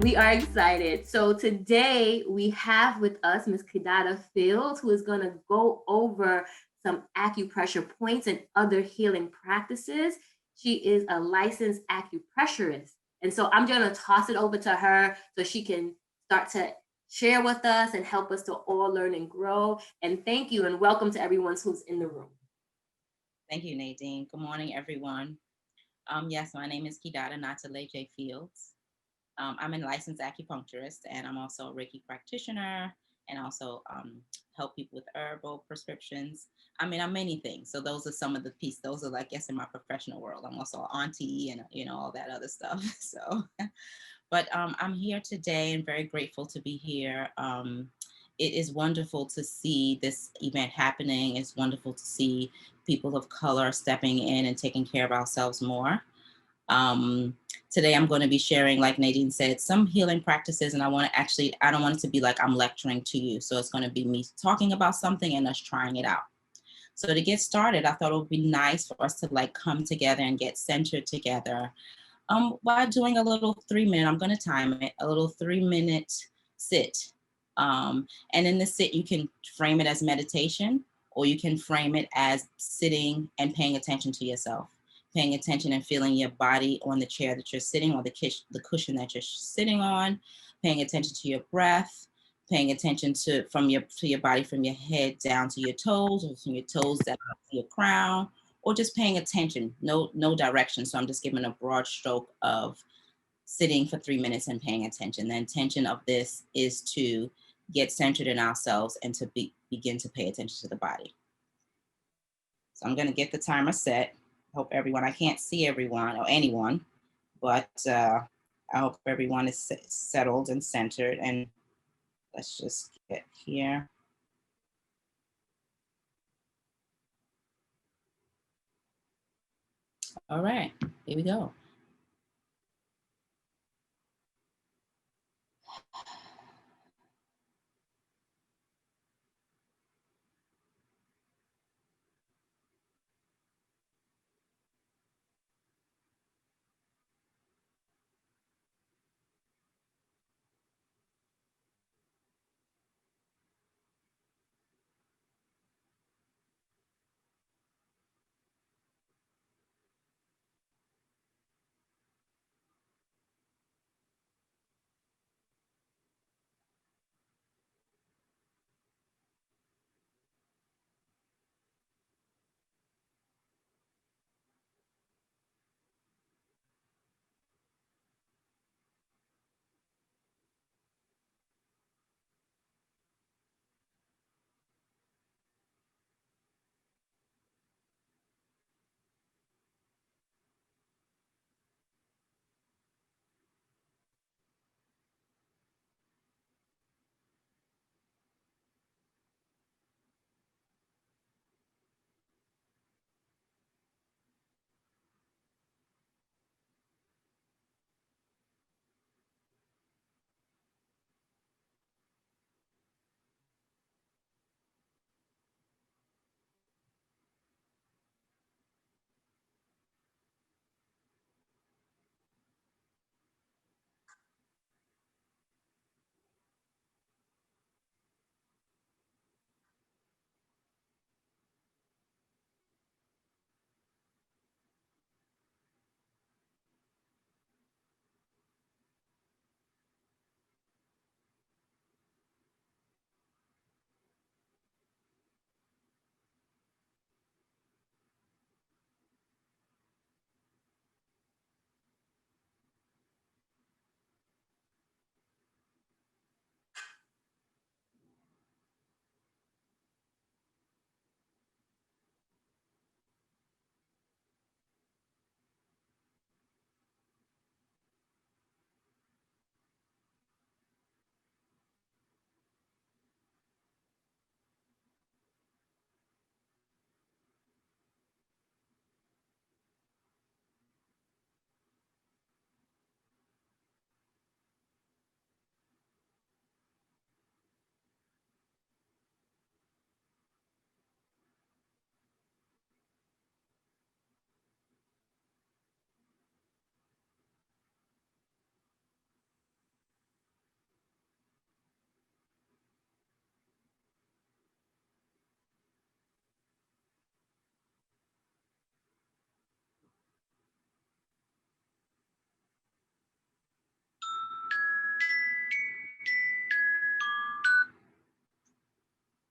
We are excited. So today we have with us Miss Kidada Fields, who is going to go over some acupressure points and other healing practices. She is a licensed acupuncturist. And so I'm going to toss it over to her so she can start to share with us and help us to all learn and grow. And thank you and welcome to everyone who's in the room. Thank you, Nadine. Good morning, everyone. Yes, my name is Kidada Fields. I'm a licensed acupuncturist, and I'm also a Reiki practitioner, and also help people with herbal prescriptions. I mean, I'm many things. So those are some of the pieces. Those are, I guess, in my professional world. I'm also an auntie, and all that other stuff. So, but I'm here today, and very grateful to be here. It is wonderful to see this event happening. It's wonderful to see people of color stepping in and taking care of ourselves more. Today I'm going to be sharing, like Nadine said, some healing practices, and I don't want it to be like I'm lecturing to you. So it's going to be me talking about something and us trying it out. So to get started, I thought it would be nice for us to come together and get centered together by doing a little 3-minute, I'm going to time it, a little 3-minute sit. And in the sit, you can frame it as meditation, or you can frame it as sitting and paying attention to yourself, paying attention and feeling your body on the chair that you're sitting on, the cushion that you're sitting on, paying attention to your breath, paying attention to your body from your head down to your toes, or from your toes down to your crown, or just paying attention, no direction. So I'm just giving a broad stroke of sitting for 3 minutes and paying attention. The intention of this is to get centered in ourselves and to begin to pay attention to the body. So I'm going to get the timer set. Hope everyone, I can't see everyone or anyone, but I hope everyone is settled and centered. And let's just get here. All right, here we go.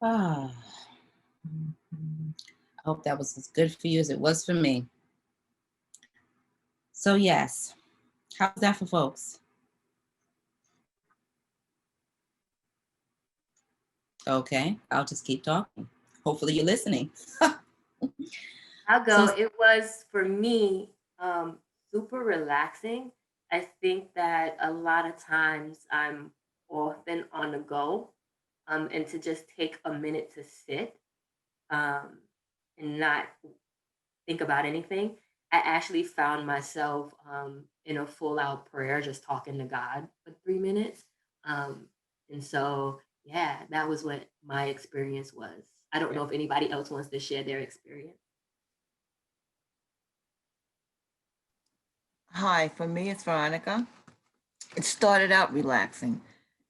Ah, I hope that was as good for you as it was for me. So yes, how's that for folks? Okay, I'll just keep talking. Hopefully you're listening. I'll So go. It was for me super relaxing. I think that a lot of times I'm often on the go, and to just take a minute to sit um, and not think about anything. I actually found myself in a full out prayer, just talking to God for 3 minutes. Um, and so, yeah, that was what my experience was. I don't know if anybody else wants to share their experience. Hi, for me, it's Veronica. It started out relaxing,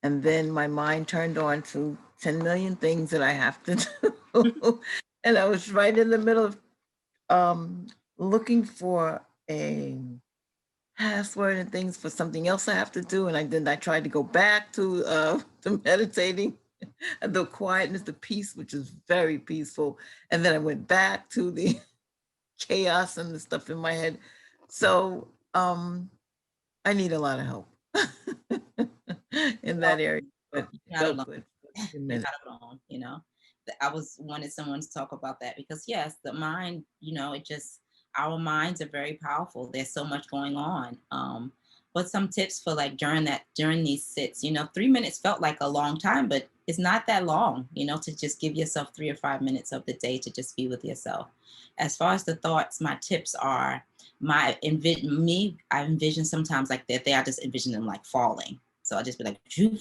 and then my mind turned on to 10 million things that I have to do. And I was right in the middle of um, looking for a password and things for something else I have to do. And I tried to go back to meditating, and the quietness, the peace, which is very peaceful. And then I went back to the chaos and the stuff in my head. So I need a lot of help in that area, but it you're not felt alone. good for a few You're minutes. not alone, you know. I was wanted someone to talk about that because yes, the mind, it just our minds are very powerful. There's so much going on. But some tips for like during these sits, 3 minutes felt like a long time, but it's not that long, to just give yourself 3 or 5 minutes of the day to just be with yourself. As far as the thoughts, my tips are I envision sometimes like that I just envision them like falling. So I just be like, "Phew."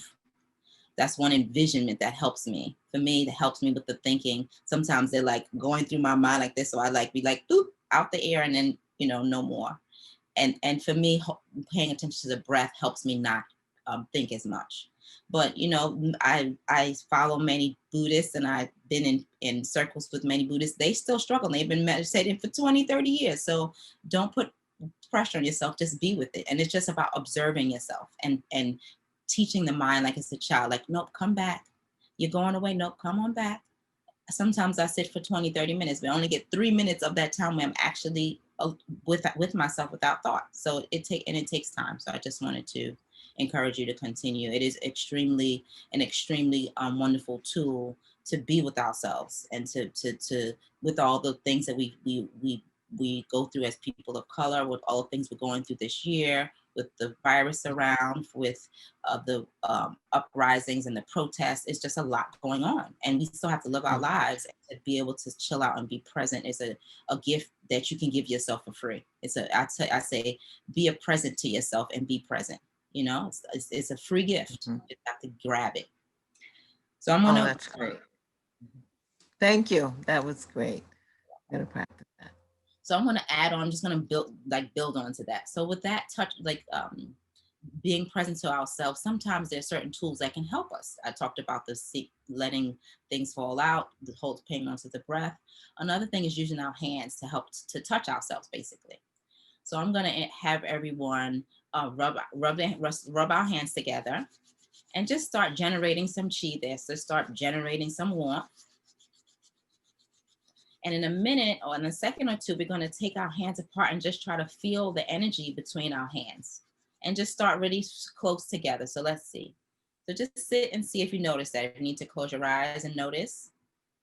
That's one envisionment that helps me. For me, that helps me with the thinking. Sometimes they're like going through my mind like this, so I like be like, "Oop," out the air, and then no more. And for me, paying attention to the breath helps me not think as much. But I follow many Buddhists, and I've been in circles with many Buddhists. They still struggle. They've been meditating for 20, 30 years. So don't put pressure on yourself. Just be with it. And it's just about observing yourself and teaching the mind like it's a child. Like, nope, come back. You're going away. Nope, come on back. Sometimes I sit for 20, 30 minutes, but I only get 3 minutes of that time where I'm actually with myself without thought. So it takes time. So I just wanted to encourage you to continue. It is extremely wonderful tool to be with ourselves and to with all the things that we go through as people of color, with all the things we're going through this year, with the virus around, with the uprisings and the protests. It's just a lot going on, and we still have to live our lives. And to be able to chill out and be present is a gift that you can give yourself for free. I say, be a present to yourself and be present. It's a free gift. Mhm. You just have to grab it. So I'm Oh, gonna. that's great. Thank you. That was great. I'm gonna practice that. So I'm gonna add on. I'm just gonna build onto that. So with that touch, being present to ourselves, sometimes there's certain tools that can help us. I talked about letting things fall out, the whole paying onto the breath. Another thing is using our hands to help to touch ourselves, basically. So I'm gonna have everyone rub our hands together and just start generating some chi there. So start generating some warmth. And in a minute or in a second or two, we're going to take our hands apart and just try to feel the energy between our hands and just start really close together. So let's see. So just sit and see if you notice that. If you need to close your eyes and notice,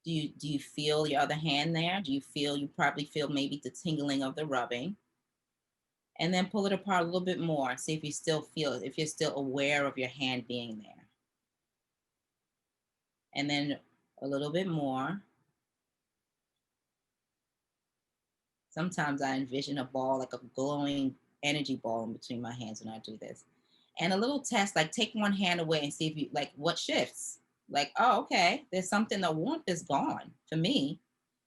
do you feel your other hand there? You probably feel maybe the tingling of the rubbing. And then pull it apart a little bit more. See if you still feel it, if you're still aware of your hand being there. And then a little bit more. Sometimes I envision a ball, like a glowing energy ball in between my hands when I do this. And a little test, like take one hand away and see if you like what shifts. Like, oh, okay, there's something, the warmth is gone for me.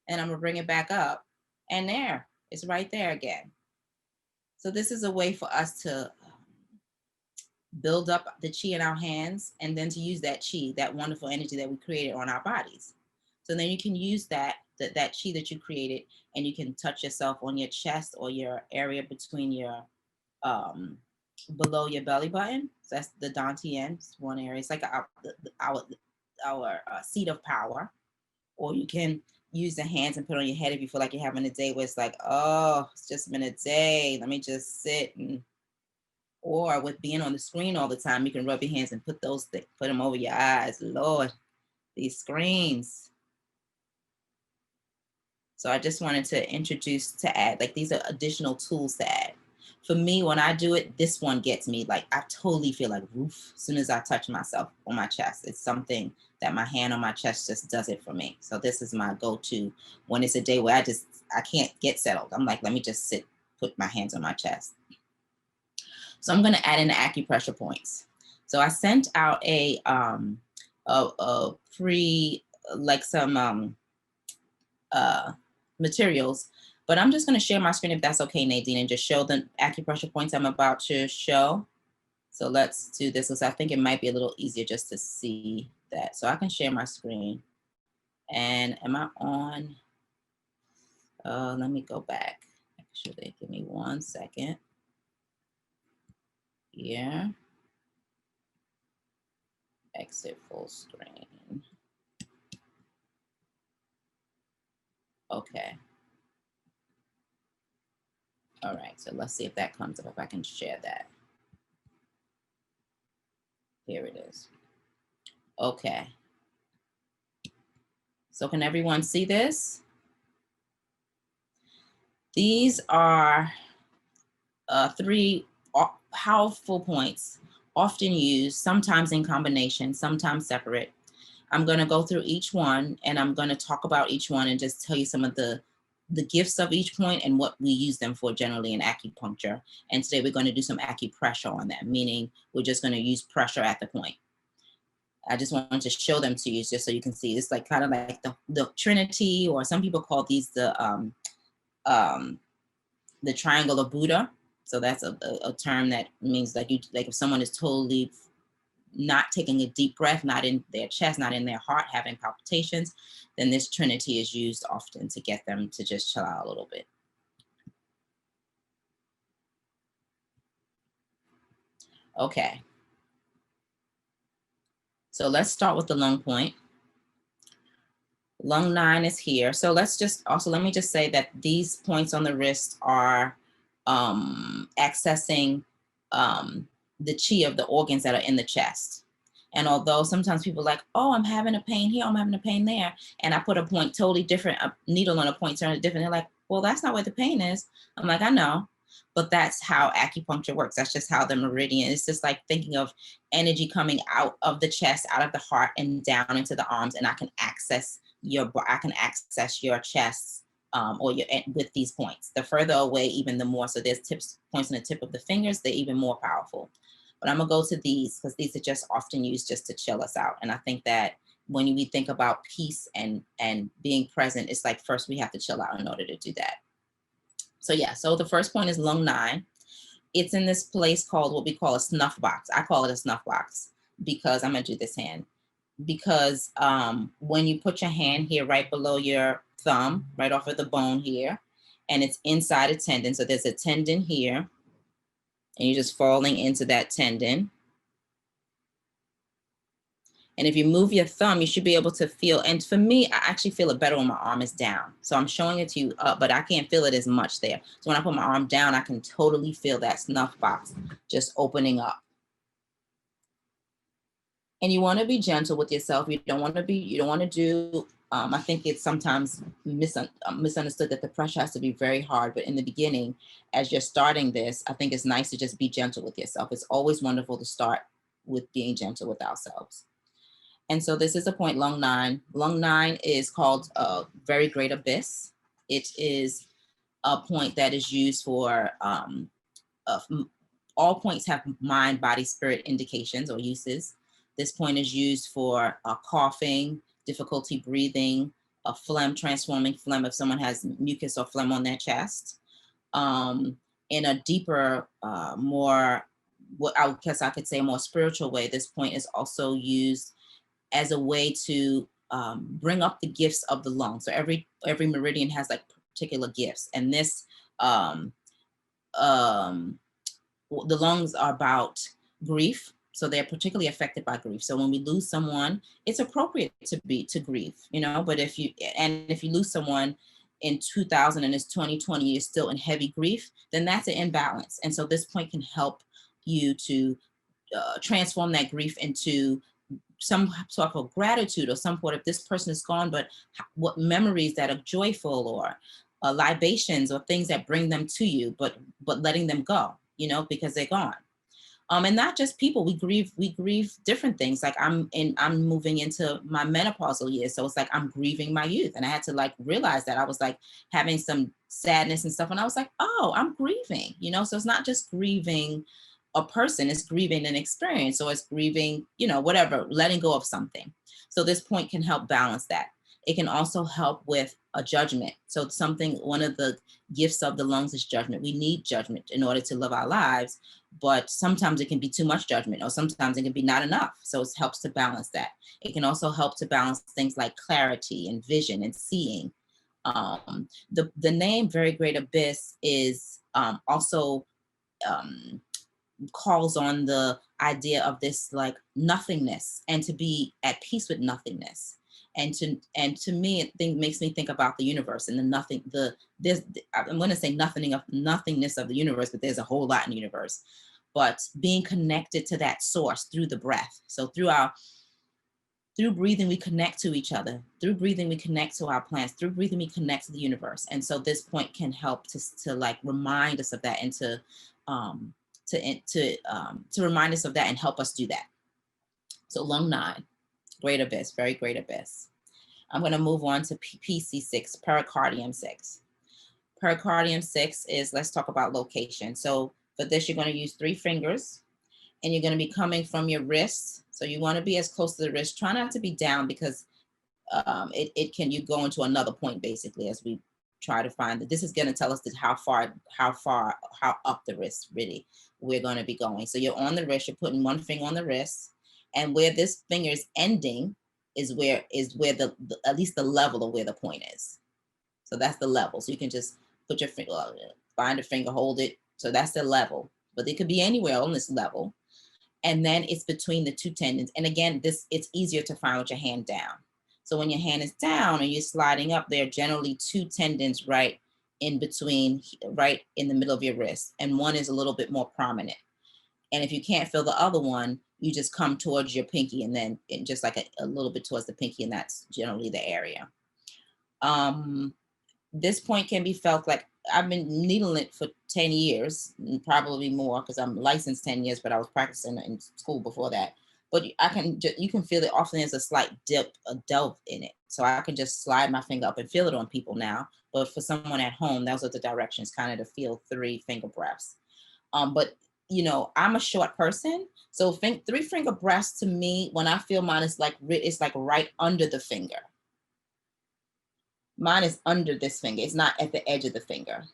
And I'm gonna bring it back up. And there, it's right there again. So this is a way for us to build up the chi in our hands and then to use that chi, that wonderful energy that we created on our bodies. So then you can use that chi that you created, and you can touch yourself on your chest or your area between your um below your belly button. So that's the dantian. It's one area. It's like our seat of power. or you can use the hands and put it on your head if you feel like you're having a day where it's like, oh, it's just been a day. Let me just sit. And or with being on the screen all the time, you can rub your hands and put them over your eyes. Lord, these screens. So I just wanted to add, like, these are additional tools to add. For me, when I do it, this one gets me, like, I totally feel like roof as soon as I touch myself on my chest. It's something that my hand on my chest just does it for me. So this is my go-to when it's a day where I can't get settled. I'm like, let me just put my hands on my chest. So I'm going to add in the acupressure points. So I sent out a free, like, some materials, but I'm just going to share my screen if that's okay, Nadine, and just show the acupressure points I'm about to show. So let's do this, because I think it might be a little easier just to see that. So I can share my screen. And am I on? Let me go back. Actually, give me 1 second. Here. Exit full screen. Okay. All right, so let's see if that comes up, if I can share that. Here it is. Okay. So can everyone see this? These are 3 powerful points, often used, sometimes in combination, sometimes separate. I'm going to go through each one, and I'm going to talk about each one and just tell you some of the gifts of each point and what we use them for generally in acupuncture. And today we're going to do some acupressure on that, meaning we're just going to use pressure at the point. I just wanted to show them to you just so you can see. It's like kind of like the Trinity, or some people call these the triangle of Buddha. So that's a term that means like if someone is totally not taking a deep breath, not in their chest, not in their heart, having palpitations, then this Trinity is used often to get them to just chill out a little bit. Okay. So let's start with the lung point. Lung 9 is here. So let me just say that these points on the wrist are accessing the chi of the organs that are in the chest. And although sometimes people are like, oh, I'm having a pain here, I'm having a pain there, and I put a point totally different, a needle on a point totally different, they're like, well, that's not where the pain is. I'm like, I know, but that's how acupuncture works. That's just how the meridian, it's just like thinking of energy coming out of the chest, out of the heart, and down into the arms, and I can access your chest with these points. The further away, even the more. So there's points on the tip of the fingers, they're even more powerful. But I'm gonna go to these because these are just often used just to chill us out. And I think that when we think about peace and being present, it's like first we have to chill out in order to do that. So yeah, so the first point is lung 9. It's in this place called what we call a snuff box. I call it a snuff box because I'm gonna do this hand. Because when you put your hand here right below your thumb, right off of the bone here, and it's inside a tendon. So there's a tendon here, and you're just falling into that tendon. And if you move your thumb, you should be able to feel, and for me, I actually feel it better when my arm is down. So I'm showing it to you up, but I can't feel it as much there. So when I put my arm down, I can totally feel that snuff box just opening up. And you want to be gentle with yourself. You don't want to do, I think it's sometimes misunderstood that the pressure has to be very hard. But in the beginning, as you're starting this, I think it's nice to just be gentle with yourself. It's always wonderful to start with being gentle with ourselves. And so this is a point, lung 9. Lung 9 is called very great abyss. It is a point that is used for, all points have mind, body, spirit indications or uses. This point is used for coughing, difficulty breathing, phlegm, transforming phlegm if someone has mucus or phlegm on their chest. In a deeper, more, what I guess I could say, more spiritual way, this point is also used as a way to bring up the gifts of the lung. So every meridian has like particular gifts, and this the lungs are about grief, So they're particularly affected by grief. So when we lose someone, it's appropriate to grieve, you know. But if you lose someone in 2000 and it's 2020, you're still in heavy grief, then that's an imbalance. And so this point can help you to transform that grief into some sort of gratitude, or some sort of, this person is gone, but what memories that are joyful, or libations, or things that bring them to you, but letting them go, you know, because they're gone. And not just people, we grieve different things. Like I'm moving into my menopausal years. So it's like, I'm grieving my youth. And I had to like realize that I was like having some sadness and stuff. And I was like, oh, I'm grieving, you know? So it's not just grieving a person, it's grieving an experience. So it's grieving, you know, whatever, letting go of something. So this point can help balance that. It can also help with a judgment. So one of the gifts of the lungs is judgment. We need judgment in order to live our lives, but sometimes it can be too much judgment, or sometimes it can be not enough. So it helps to balance that. It can also help to balance things like clarity and vision and seeing. The name Very Great Abyss is also calls on the idea of this like nothingness, and to be at peace with nothingness. And to me, it makes me think about the universe and I'm going to say nothingness of the universe, but there's a whole lot in the universe. But being connected to that source through the breath. So through breathing, we connect to each other. Through breathing, we connect to our plants. Through breathing, we connect to the universe. And so this point can help to like remind us of that, and to remind us of that and help us do that. So lung 9, great abyss, very great abyss. I'm going to move on to PC6, pericardium 6. Pericardium 6 is, let's talk about location. So for this, you're going to use 3 fingers, and you're going to be coming from your wrist. So you want to be as close to the wrist. Try not to be down, because you go into another point basically, as we try to find that. This is going to tell us that how up the wrist really we're going to be going. So you're on the wrist, you're putting one finger on the wrist, and where this finger is ending is where the at least the level of where the point is. So that's the level. So you can just put your finger, find a finger, hold it. So that's the level, but it could be anywhere on this level. And then it's between the 2 tendons. And again, it's easier to find with your hand down. So when your hand is down and you're sliding up, there are generally 2 tendons right in between, right in the middle of your wrist. And one is a little bit more prominent. And if you can't feel the other one, you just come towards your pinky, and then just like a little bit towards the pinky, and that's generally the area. This point can be felt like, I've been needling it for 10 years, probably more, because I'm licensed 10 years, but I was practicing in school before that. But you can feel it often as a slight delve in it. So I can just slide my finger up and feel it on people now. But for someone at home, those are the directions, kind of to feel 3 finger breaths. But you know, I'm a short person, so 3 finger breaths to me, when I feel mine, is like it's like right under the finger. Mine is under this finger. It's not at the edge of the finger.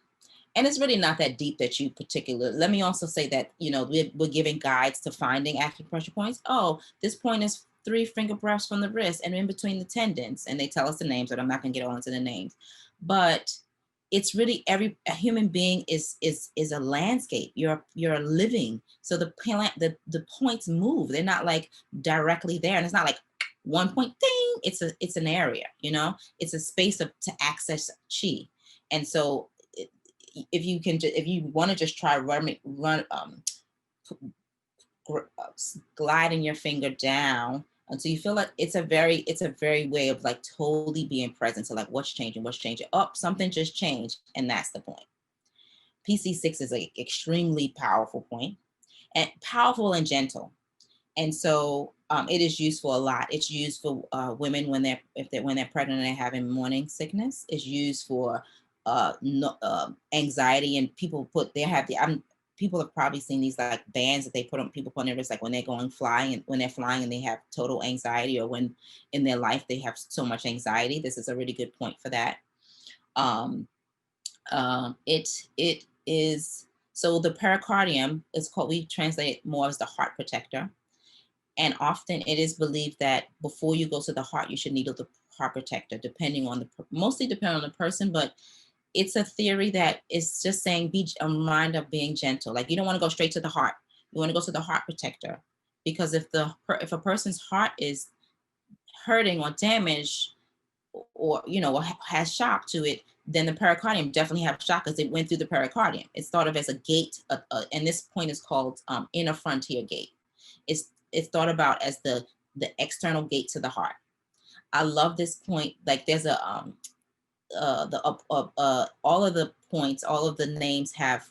And it's really not that deep that you particularly. Let me also say that, you know, we're giving guides to finding acupressure points. Oh, this point is 3 finger breaths from the wrist and in between the tendons. And they tell us the names, but I'm not going to get all into the names. But it's really a human being is a landscape. You're living. So the points move. They're not like directly there. And it's not like one point thing. It's an area, you know, it's a space to access chi. And so if you want to just try gliding your finger down until you feel like it's a very way of like totally being present to like what's changing. Oh, something just changed, and that's the point. PC6 is an extremely powerful point, and powerful and gentle. And so it is used for a lot. It's used for women when they're pregnant and they're having morning sickness. It's used for anxiety, and people have probably seen these like bands that people put on their wrist, like when they're flying and they have total anxiety, or when in their life they have so much anxiety. This is a really good point for that. It is, so the pericardium is called, we translate it more as the heart protector. And often it is believed that before you go to the heart, you should needle the heart protector, mostly depending on the person, but it's a theory that is just saying, be a reminder of being gentle. Like you don't want to go straight to the heart. You want to go to the heart protector because if a person's heart is hurting or damaged, or has shock to it, then the pericardium definitely have shock because it went through the pericardium. It's thought of as a gate, and this point is called inner frontier gate. It's thought about as the external gate to the heart. I love this point. Like there's a all of the points, all of the names have,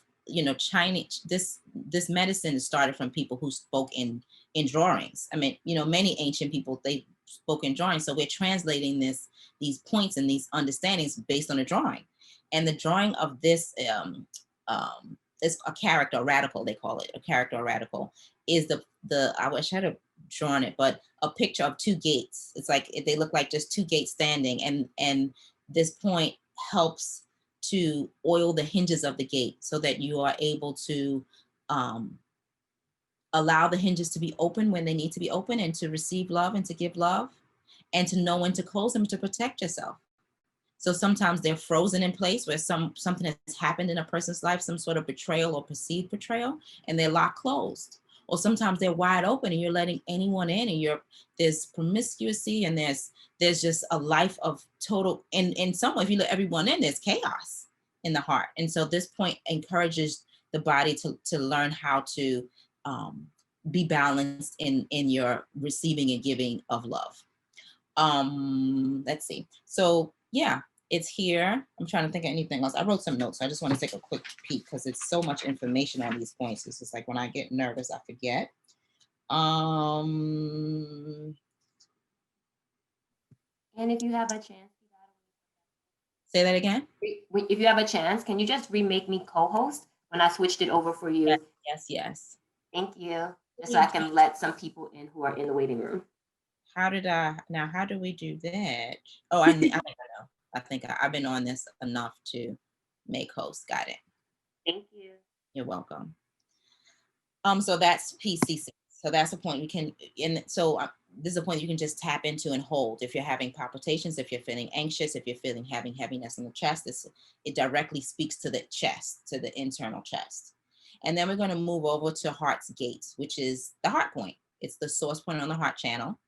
Chinese. This medicine started from people who spoke in drawings. I mean, many ancient people, they spoke in drawings. So we're translating these points and these understandings based on a drawing. And the drawing of this is a character, a radical, they call it a character, a radical, is the I wish I had drawn it, but a picture of two gates. It's like they look like just two gates standing, and this point helps to oil the hinges of the gate so that you are able to allow the hinges to be open when they need to be open, and to receive love and to give love, and to know when to close them to protect yourself. So sometimes they're frozen in place where something has happened in a person's life, some sort of betrayal or perceived betrayal, and they're locked closed. Or sometimes they're wide open and you're letting anyone in, and there's promiscuity, and there's just a life of total, in some way, if you let everyone in, there's chaos in the heart. And so this point encourages the body to learn how to be balanced in your receiving and giving of love. Let's see. So yeah, it's here. I'm trying to think of anything else. I wrote some notes. So I just want to take a quick peek because it's so much information on these points. It's just like when I get nervous, I forget. And if you have a chance, Say that again. if you have a chance, can you just remake me co-host when I switched it over for you? Yes. Thank you. Just so I can let some people in who are in the waiting room. How do we do that? Oh, I think I know. I think I've been on this enough to make host. Got it. Thank you. You're welcome. So that's PC6. So that's a point you can, and so this is a point you can just tap into and hold. If you're having palpitations, if you're feeling anxious, if you're having heaviness in the chest, it directly speaks to the chest, to the internal chest. And then we're going to move over to heart's gates, which is the heart point. It's the source point on the heart channel.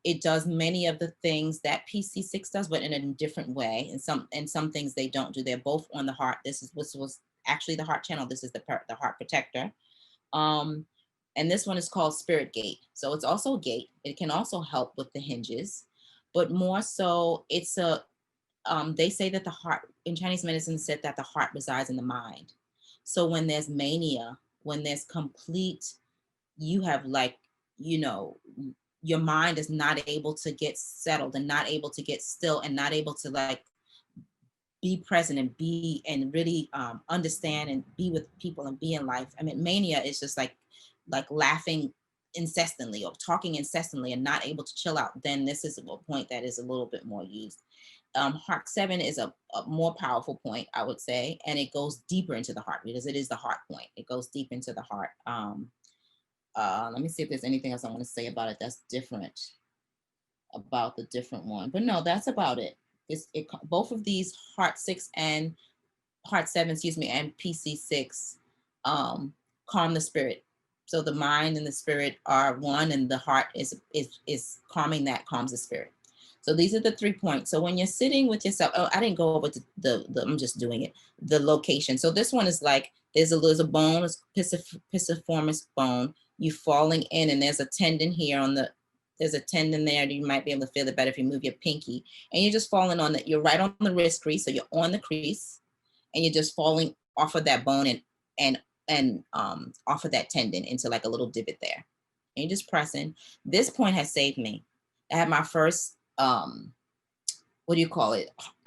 It does many of the things that PC6 does, but in a different way. And some things they don't do. They're both on the heart. This was actually the heart channel. This is the heart protector. And this one is called spirit gate. So it's also a gate. It can also help with the hinges, but more so it's they say that the heart, in Chinese medicine, said that the heart resides in the mind. So when there's mania, when there's complete, you have your mind is not able to get settled and not able to get still and not able to be present and be and really understand and be with people and be in life. I mean, mania is just like laughing incessantly or talking incessantly and not able to chill out. Then this is a point that is a little bit more used. Heart 7 is a more powerful point, I would say, and it goes deeper into the heart because it is the heart point. It goes deep into the heart. Let me see if there's anything else I want to say about it that's different about the different one. But no, that's about it. Both of these heart 6 and heart 7, and PC6 calm the spirit. So the mind and the spirit are one, and the heart is calming, that calms the spirit. So these are the 3 points. So when you're sitting with yourself, I didn't go over to the I'm just doing it, the location. So this one is like, there's a bone, it's pisiformis bone. You falling in, and there's a tendon here there's a tendon there. You might be able to feel it better if you move your pinky. And you're just falling on you're right on the wrist crease. So you're on the crease and you're just falling off of that bone and off of that tendon into like a little divot there. And you're just pressing. This point has saved me. I had my first, anxiety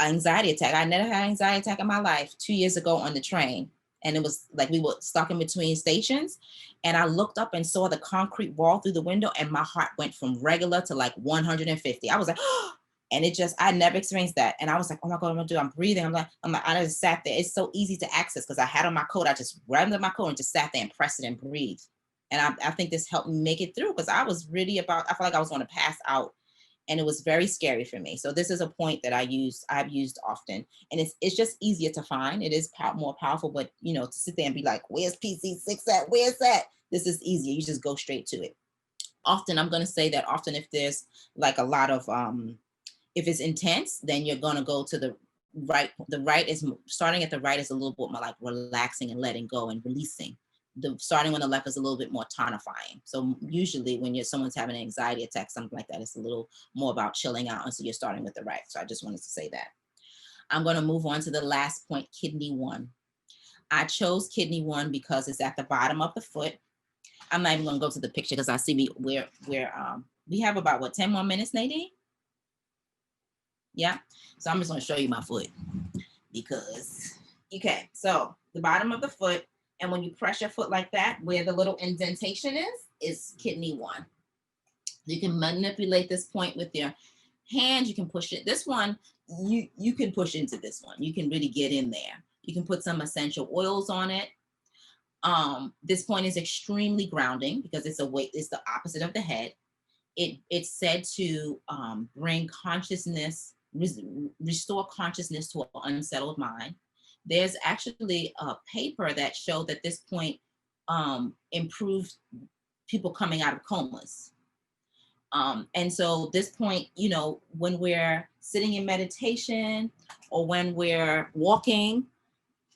attack. I never had an anxiety attack in my life 2 years ago on the train. And it was like we were stuck in between stations. And I looked up and saw the concrete wall through the window, and my heart went from regular to like 150. I was like, oh, and I never experienced that. And I was like, oh my God, what am I doing? I'm breathing. I'm like, I just sat there. It's so easy to access because I had on my coat. I just grabbed up my coat and just sat there and pressed it and breathed. And I think this helped me make it through because I was really I felt like I was going to pass out. And it was very scary for me. So this is a point that I've used often. And it's just easier to find. It is more powerful, but to sit there and be like, where's PC6 at? Where's that? This is easier. You just go straight to it. Often, I'm going to say that often if there's like a lot of, if it's intense, then you're going to go to the right. The right is starting at the right is a little bit more like relaxing and letting go and releasing. The starting on the left is a little bit more tonifying. So usually when someone's having an anxiety attack, something like that, it's a little more about chilling out. And so you're starting with the right. So I just wanted to say that. I'm going to move on to the last point, kidney 1. I chose kidney 1 because it's at the bottom of the foot. I'm not even going to go to the picture because I see we have about what, 10 more minutes, Nadine? Yeah. So I'm just going to show you my foot because, okay. So the bottom of the foot, and when you press your foot like that, where the little indentation is kidney 1. You can manipulate this point with your hand. You can push it. This one, you can push into this one. You can really get in there. You can put some essential oils on it. This point is extremely grounding because it's the opposite of the head. It's said to bring consciousness, restore consciousness to an unsettled mind. There's actually a paper that showed that this point improved people coming out of comas. And so this point, when we're sitting in meditation or when we're walking,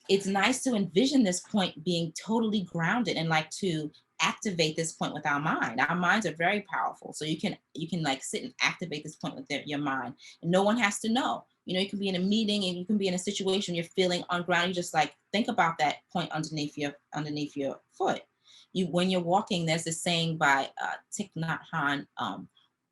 it's nice to envision this point being totally grounded and like to activate this point with our mind. Our minds are very powerful. So you can like sit and activate this point with your mind. And no one has to know. You can be in a meeting and you can be in a situation you're feeling ungrounded. You just like think about that point underneath your foot. When you're walking, there's this saying by Thich Nhat Hanh.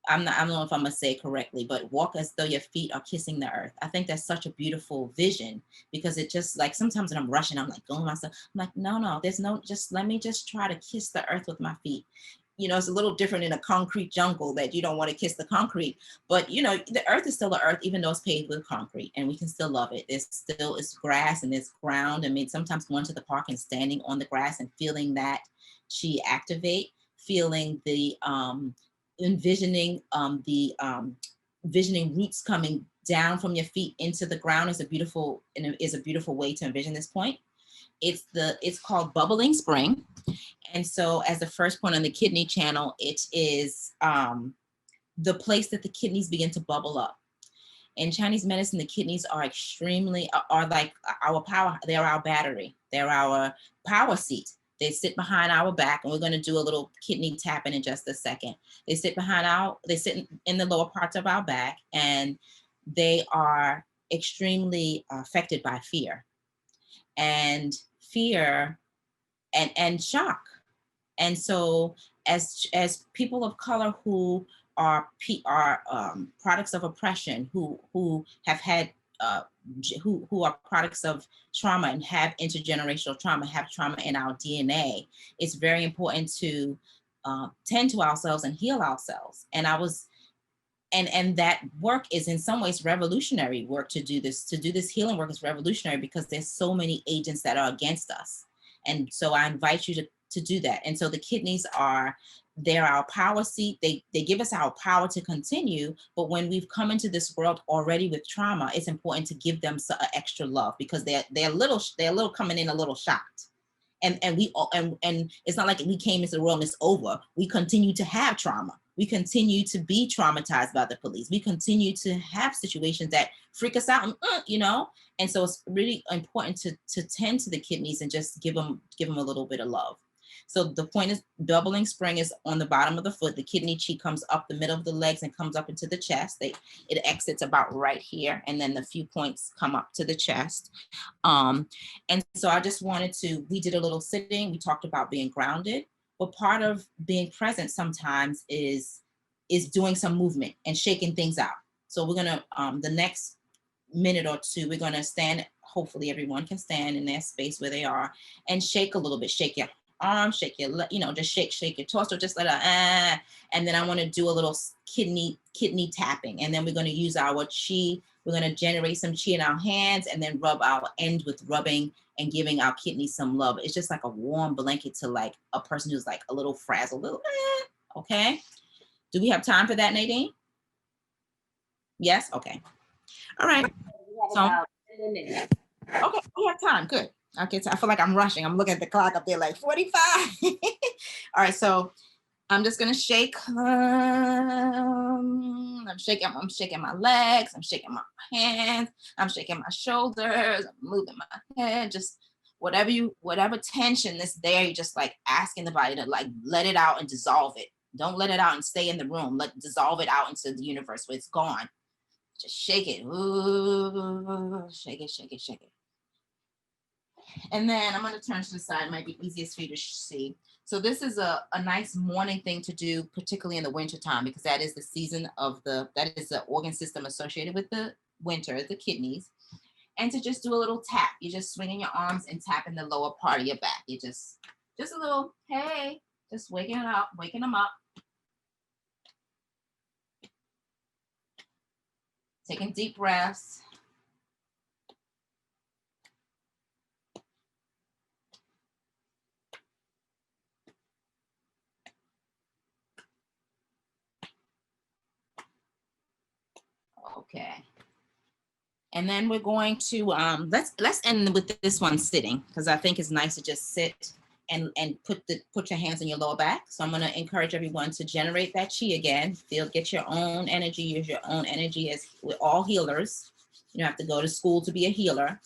I don't know if I'm gonna say it correctly, but walk as though your feet are kissing the earth. I think that's such a beautiful vision because it just like sometimes when I'm rushing, I'm like going myself. I'm like, no, there's no, just let me just try to kiss the earth with my feet. It's a little different in a concrete jungle that you don't want to kiss the concrete, but the earth is still the earth, even though it's paved with concrete, and we can still love it. It's grass and it's ground. I mean, sometimes going to the park and standing on the grass and feeling that chi activate, feeling the envisioning visioning roots coming down from your feet into the ground is a beautiful way to envision this point. It's called bubbling spring. And so as the first point on the kidney channel, it is the place that the kidneys begin to bubble up. In Chinese medicine, the kidneys are like our power. They're our battery. They're our power seat. They sit behind our back, and we're going to do a little kidney tapping in just a second. They sit in the lower parts of our back, and they are extremely affected by fear and shock. And so as people of color who are products of oppression, who have had who are products of trauma and have intergenerational trauma, have trauma in our DNA, it's very important to tend to ourselves and heal ourselves. And and that work is in some ways revolutionary work. To do this healing work is revolutionary because there's so many agents that are against us. And so I invite you to do that. And so the kidneys they're our power seat. They give us our power to continue. But when we've come into this world already with trauma, it's important to give them extra love because they're a little coming in a little shocked. And it's not like we came into the world and it's over. We continue to have trauma. We continue to be traumatized by the police. We continue to have situations that freak us out, and so it's really important to tend to the kidneys and just give them a little bit of love. So the point is, bubbling spring is on the bottom of the foot. The kidney chi comes up the middle of the legs and comes up into the chest. It exits about right here, and then the few points come up to the chest. And so I just we did a little sitting. We talked about being grounded, but part of being present sometimes is doing some movement and shaking things out. So we're gonna the next minute or two, we're gonna stand. Hopefully everyone can stand in their space where they are and shake a little bit. Shake your arm, shake your, just shake your torso, just let it, and then I want to do a little kidney tapping. And then we're going to use our chi. We're going to generate some chi in our hands and then end with rubbing and giving our kidneys some love. It's just like a warm blanket to like a person who's like a little frazzled, okay? Do we have time for that, Nadine? Yes? Okay. All right. We have about 10 minutes. Okay, we have time. Good. Okay, so I feel like I'm rushing. I'm looking at the clock up there like 45. All right, so I'm just gonna shake. I'm shaking my legs. I'm shaking my hands. I'm shaking my shoulders. I'm moving my head. Just whatever tension is there, you just like asking the body to like let it out and dissolve it. Don't let it out and stay in the room. Dissolve it out into the universe where it's gone. Just shake it. Ooh, shake it, shake it, shake it. And then I'm going to turn to the side. It might be easiest for you to see. So this is a nice morning thing to do, particularly in the winter time, because that is the season of that is the organ system associated with the winter, the kidneys. And to just do a little tap. You're just swinging your arms and tapping the lower part of your back. You just a little, hey, just waking them up. Taking deep breaths. Okay. And then we're going to let's end with this one sitting, because I think it's nice to just sit and put your hands on your lower back. So I'm going to encourage everyone to generate that chi again. Get your own energy, use your own energy, as we're all healers. You don't have to go to school to be a healer.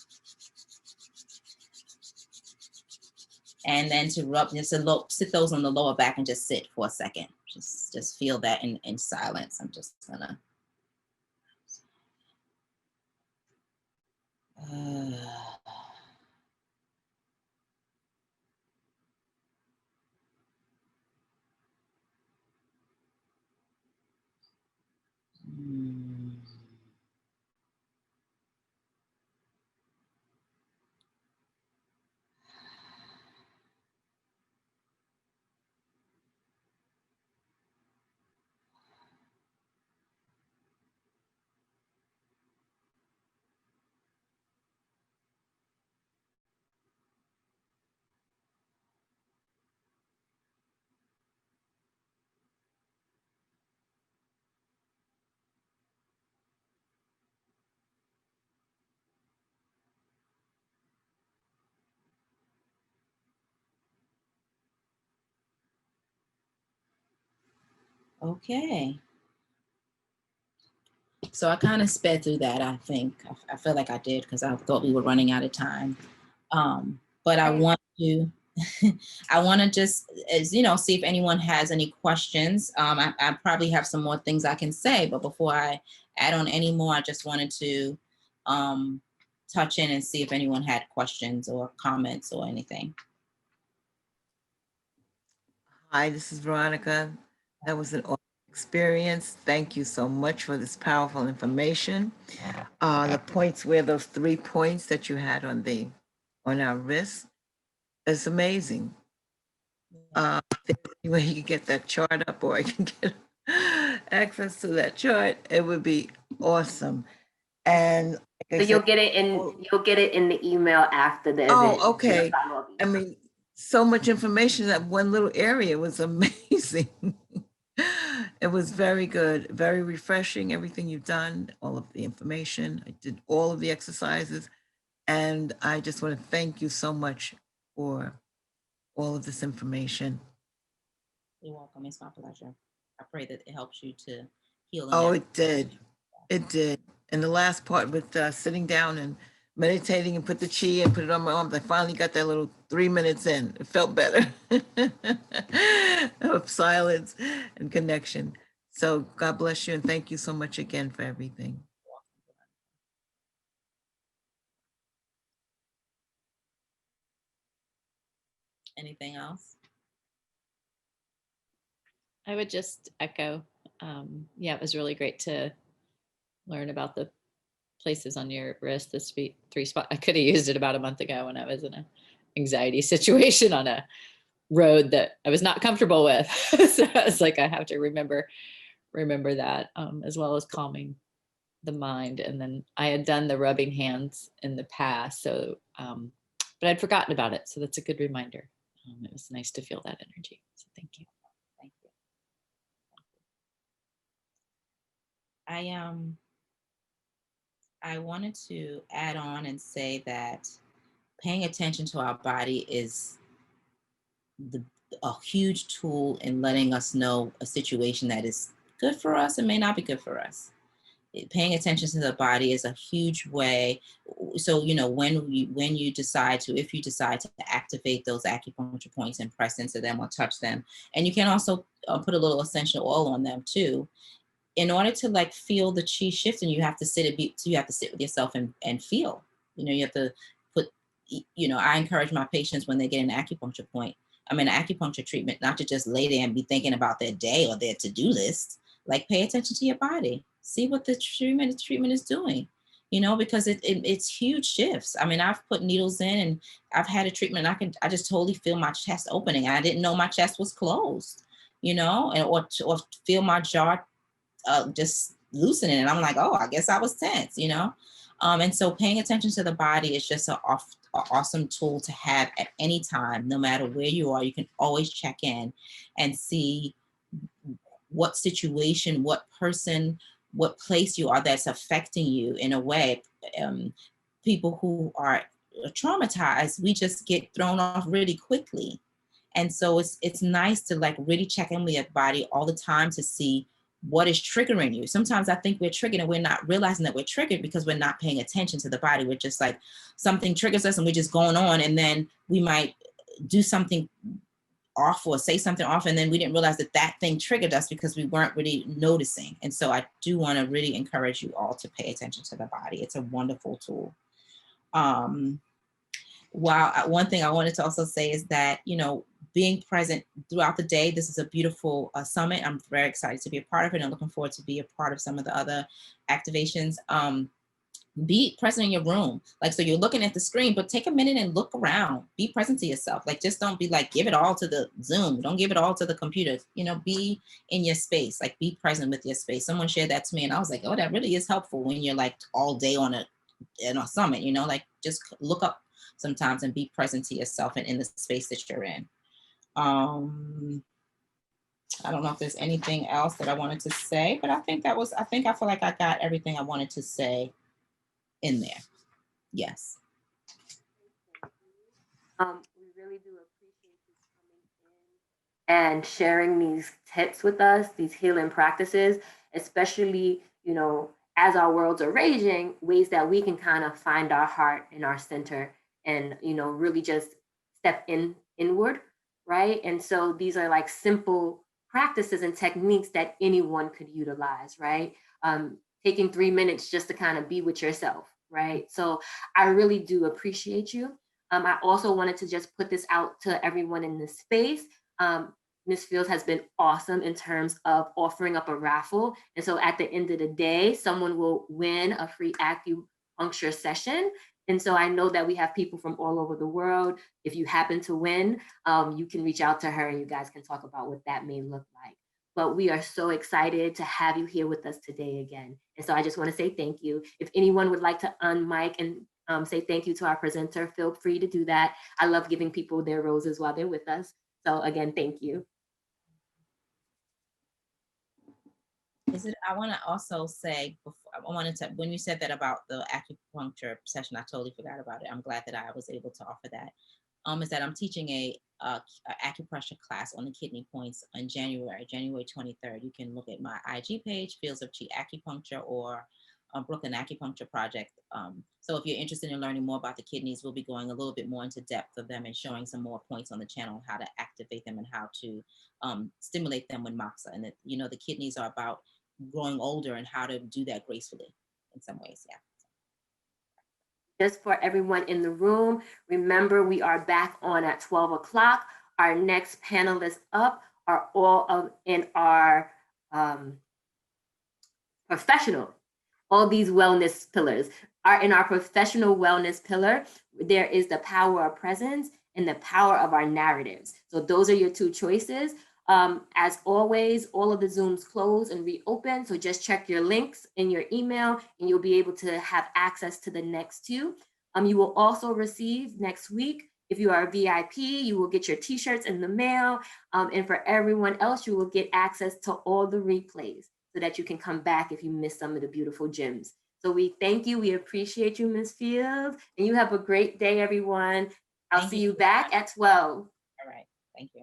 And then to sit those on the lower back and just sit for a second. Just feel that in silence. I'm just gonna. Okay. So I kind of sped through that, I think. I feel like I did, because I thought we were running out of time. But I want to, I want to just, see if anyone has any questions. I probably have some more things I can say, but before I add on any more, I just wanted to touch in and see if anyone had questions or comments or anything. Hi, this is Veronica. That was an awesome experience. Thank you so much for this powerful information. The points where those 3 points that you had on our wrist is amazing. Anyway, you can get that chart up, or I can get access to that chart. It would be awesome. And so you'll get it in the email after the event. Oh, okay. I mean, so much information. That one little area was amazing. It was very good, very refreshing. Everything you've done, all of the information. I did all of the exercises, and I just want to thank you so much for all of this information. You're welcome. It's my pleasure. I pray that it helps you to heal. Oh, it did. It did. And the last part with sitting down and meditating and put the chi and put it on my arms, I finally got that little 3 minutes in. It felt better of silence and connection. So God bless you, and thank you so much again for everything. Anything else? I would just echo, yeah, it was really great to learn about the places on your wrist, the 3 spot. I could have used it about a month ago when I was in an anxiety situation on a road that I was not comfortable with. So I was like, I have to remember that, as well as calming the mind. And then I had done the rubbing hands in the past, so but I'd forgotten about it. So that's a good reminder. It was nice to feel that energy. So thank you. Thank you. I wanted to add on and say that paying attention to our body is a huge tool in letting us know a situation that is good for us and may not be good for us. Paying attention to the body is a huge way. So, you know, when you decide to, if you decide to activate those acupuncture points and press into them or touch them, and you can also put a little essential oil on them too. In order to like feel the chi shift, and you have to you have to sit with yourself and feel. You know, you have to put. You know, I encourage my patients when they get an acupuncture point, I mean, an acupuncture treatment, not to just lay there and be thinking about their day or their to-do list. Like, pay attention to your body. See what the treatment is doing. You know, because it's huge shifts. I mean, I've put needles in and I've had a treatment. I just totally feel my chest opening. I didn't know my chest was closed. You know, and or feel my jaw just loosening. And I'm like, oh, I guess I was tense, you know? And so paying attention to the body is just an awesome tool to have at any time, no matter where you are. You can always check in and see what situation, what person, what place you are that's affecting you in a way. People who are traumatized, we just get thrown off really quickly. And so it's nice to like really check in with your body all the time to see what is triggering you. Sometimes I think we're triggered and we're not realizing that we're triggered because we're not paying attention to the body. We're just like, something triggers us and we're just going on, and then we might do something off or say something off, and then we didn't realize that that thing triggered us because we weren't really noticing. And so I do want to really encourage you all to pay attention to the body. It's a wonderful tool. One thing I wanted to also say is that, you know, being present throughout the day, this is a beautiful summit. I'm very excited to be a part of it and looking forward to be a part of some of the other activations. Be present in your room. Like, so you're looking at the screen, but take a minute and look around. Be present to yourself. Like, just don't be like, give it all to the Zoom. Don't give it all to the computer. You know, be in your space. Like, be present with your space. Someone shared that to me and I was like, oh, that really is helpful when you're like all day on a summit, you know, like just look up sometimes and be present to yourself and in the space that you're in. I don't know if there's anything else that I wanted to say, but I feel like I got everything I wanted to say in there. Yes. We really do appreciate you coming in and sharing these tips with us, these healing practices, especially, you know, as our worlds are raging, ways that we can kind of find our heart and our center and, you know, really just step inward, right? And so these are like simple practices and techniques that anyone could utilize, right? Taking 3 minutes just to kind of be with yourself, right? So I really do appreciate you. I also wanted to just put this out to everyone in this space. Ms. Fields has been awesome in terms of offering up a raffle. And so at the end of the day, someone will win a free acupuncture session. And so I know that we have people from all over the world. If you happen to win, you can reach out to her and you guys can talk about what that may look like. But we are so excited to have you here with us today again. And so I just want to say thank you. If anyone would like to unmic and say thank you to our presenter, feel free to do that. I love giving people their roses while they're with us. So again, thank you. I want to also say, when you said that about the acupuncture session, I totally forgot about it. I'm glad that I was able to offer that. Is that I'm teaching a acupressure class on the kidney points on January 23rd. You can look at my IG page, Fields of Chi Acupuncture, or Brooklyn Acupuncture Project. So if you're interested in learning more about the kidneys, we'll be going a little bit more into depth of them and showing some more points on the channel, how to activate them and how to stimulate them with moxa. And that, you know, the kidneys are about growing older and how to do that gracefully in some ways. Yeah. Just for everyone in the room, remember we are back on at 12 o'clock. Our next panelists up are all in our professional. All these wellness pillars are in our professional wellness pillar. There is the power of presence and the power of our narratives. So those are your two choices. As always, all of the Zooms close and reopen. So just check your links in your email and you'll be able to have access to the next two. You will also receive next week, if you are a VIP, you will get your t-shirts in the mail. And for everyone else, you will get access to all the replays so that you can come back if you missed some of the beautiful gems. So we thank you. We appreciate you, Ms. Fields. And you have a great day, everyone. I'll Thank see you. you back at 12. All right. Thank you.